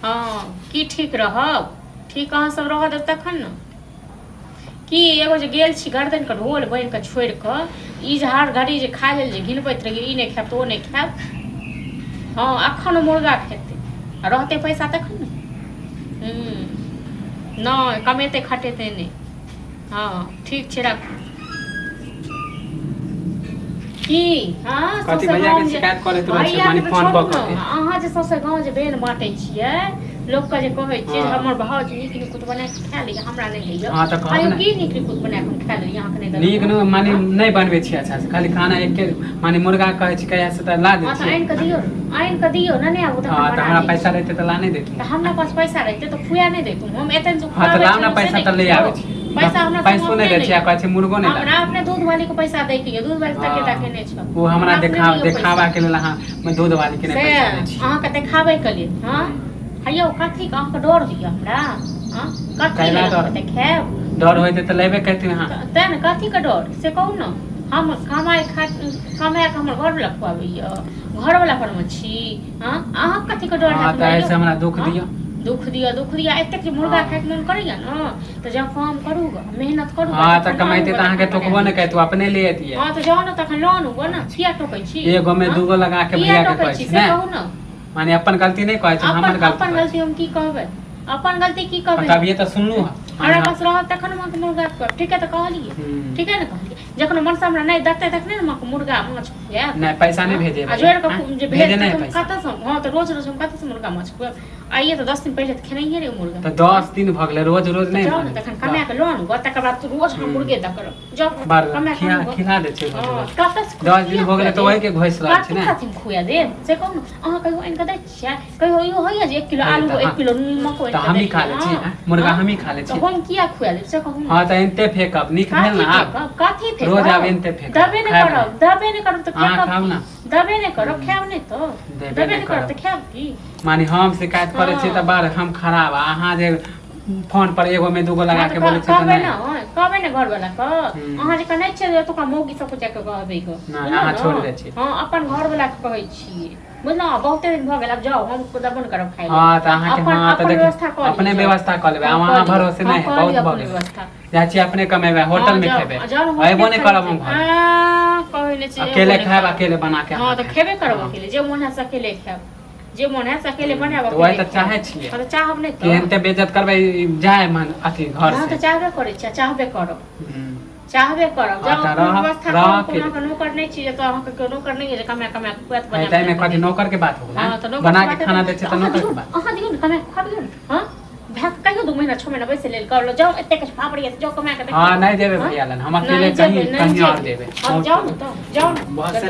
हाँ की ठीक रहब, ठीक अहाँ सब रह देब तखन न कि एगो जे गेल छी गर्दन के ढोल बनि के छोड़ि कऽ ई जे हर घड़ी जे खाय लेल जे घिनबैत रहिए ई नहीं खायब तो ओ नहीं खायब। हाँ अखन मुर्गा खेते आ रहते पैसा तखन न नहीं कमेते खटेते नहीं। हाँ ठीक छै राखू की हाँ कथी भैया के शिकायत करैत रहै छै माने फोन क के अहाँ जे सौसे गांव जे बेन बाँटै छियै लोक के जे कहै छियै हमर भाउज नीक निकुत बना के खा ली हमरा नहीं होइए। हां त कहब की नीक निकुत बना के खा ली अहाँ के नहीं नीक न माने नहीं बनबै छी अच्छा से खाली खाना एके माने मुर्गा कहै छी कहिया से त ला दे छी। आइन के दियो न नहीं आबो त हां त हमरा पैसा रहते त ला नहीं देती त हमरा पास पैसा रहते त खुया नहीं देतू हम एतन जो हां त लाम ना पैसा त ले आबै छी पैसा हमरा पैसो नहीं दै छी आ कहै छी मुर्गो नहीं हमरा अपने दूध वाली को पैसा दै के दूध वाली तक के नहीं छ वो हमरा देखावा के लेल हां मैं दूध वाली के नहीं पैसा दै छी अहाँ के देखाबै के लिए। हां हयो कथी के अहाँ के डर होइए हमरा हां कथी के देखाब डर होइते त लेबे करती हां त न कथी के डर से कहू न हम कमाए के हमर घर वाला खुआबैया घर वाला पर में छी। हां अहाँ कथी के डर है हां त ऐसे हमरा दुख दिया दुख दिया एते जे मुर्गा खाए के मन करैया न त जब काम करूगा मेहनत करूगा हां त कमाइते त अहाँ के टोकबो नहीं कहै तू अपने ले एतिए। हां त जाओ न तखन लोन गो न किया टोकै छी एगो में दूगो लगा के भैया के कहै छी से कहू न माने अपन गलती नहीं कहै छी हमर गलती अपन गलती हम की कहबै अपन गलती की कहबै तब ये त सुनलू हमरा पास रहत तखन हम मुर्गा कर ठीक है त कहलिए ठीक है न कहलिए जखन मनसा हमरा नहीं दते तखने न मुर्गा माछ खुआब नहीं पैसा नहीं भेजे आ जोड़ के जे भेजे नहीं पैसा कत से हां त रोज हम कत से मुर्गा माछ खुआब आइए तो 10 दिन पहले तो खेनाइए रे मुर्गा तो 10 दिन भ गेले रोज रोज नहीं जाओ न तखन कमा के लोन गो तकर बाद तू रोज हम मुर्गे द कर जाओ कमा के खिला दे छै कत 10 दिन भ गेले तो वही के घोष रहल छै ने कत से खुआ दे से कहू अहाँ कहियो इनका दै छियै कहियो यो होइए जे 1 किलो आलू 1 किलो मकई त हम ही खा ले छी मुर्गा हम ही खा ले छी तो हम किया खुआ दे से कहू हां त एनते फेकब निक भेल ना आप कथी फेकब रोज आब एनते फेकब दबे ने करब तो हां खाव ना दबे ने करब खाब नहीं तो दबे ने करब तो खाब की माने हम शिकायत करे छी त बार हम खराब अहाँ जे फोन पर एगो में दूगो लगा के बोले छी त नहीं कहबे ने घर वाला क अहाँ जे कनै छै तो का मौगी सब जाके कहबे ग नहीं अहाँ छोड़ दे छी। हां अपन घर वाला के कहै छी बुझलो बहुते दिन भ गेल अब जाओ हम दबन करब खाइ हां त अहाँ के हां त देख अपने व्यवस्था कर लेबे अहाँ भरोसे नहीं है बहुत भ गेल जा छी अपने कमेबे होटल में खेबे आइबो नहीं करब हम घर कहै ने छी अकेले खाएब अकेले बना के हां त खेबे करब अकेले जे मन है अकेले खाएब जे मन है अकेले बनाब तो वही त चाहे छी त चाहब नहीं तो केहनते बेइज्जत करबै जाए मन अथी घर हां से त चाहबे करे छी चाहबे करब जब व्यवस्था कोनो नौकर नहीं छी तो अहाँ के नौकर नहीं है जे कमा खुआत बना टाइम में कथी नौकर के बात होगा बना के खाना दे छै त नौकर के बात अहाँ दियो न कमा खाबियो न हां भाग कहियो 2 महीना 6 महीना बैसे लेल कर लो जाओ एते के फापड़ी से जाओ कमा के हां नहीं देबे भैया लन हम अकेले कहीं और देबे जाओ न तो जाओ बहुत से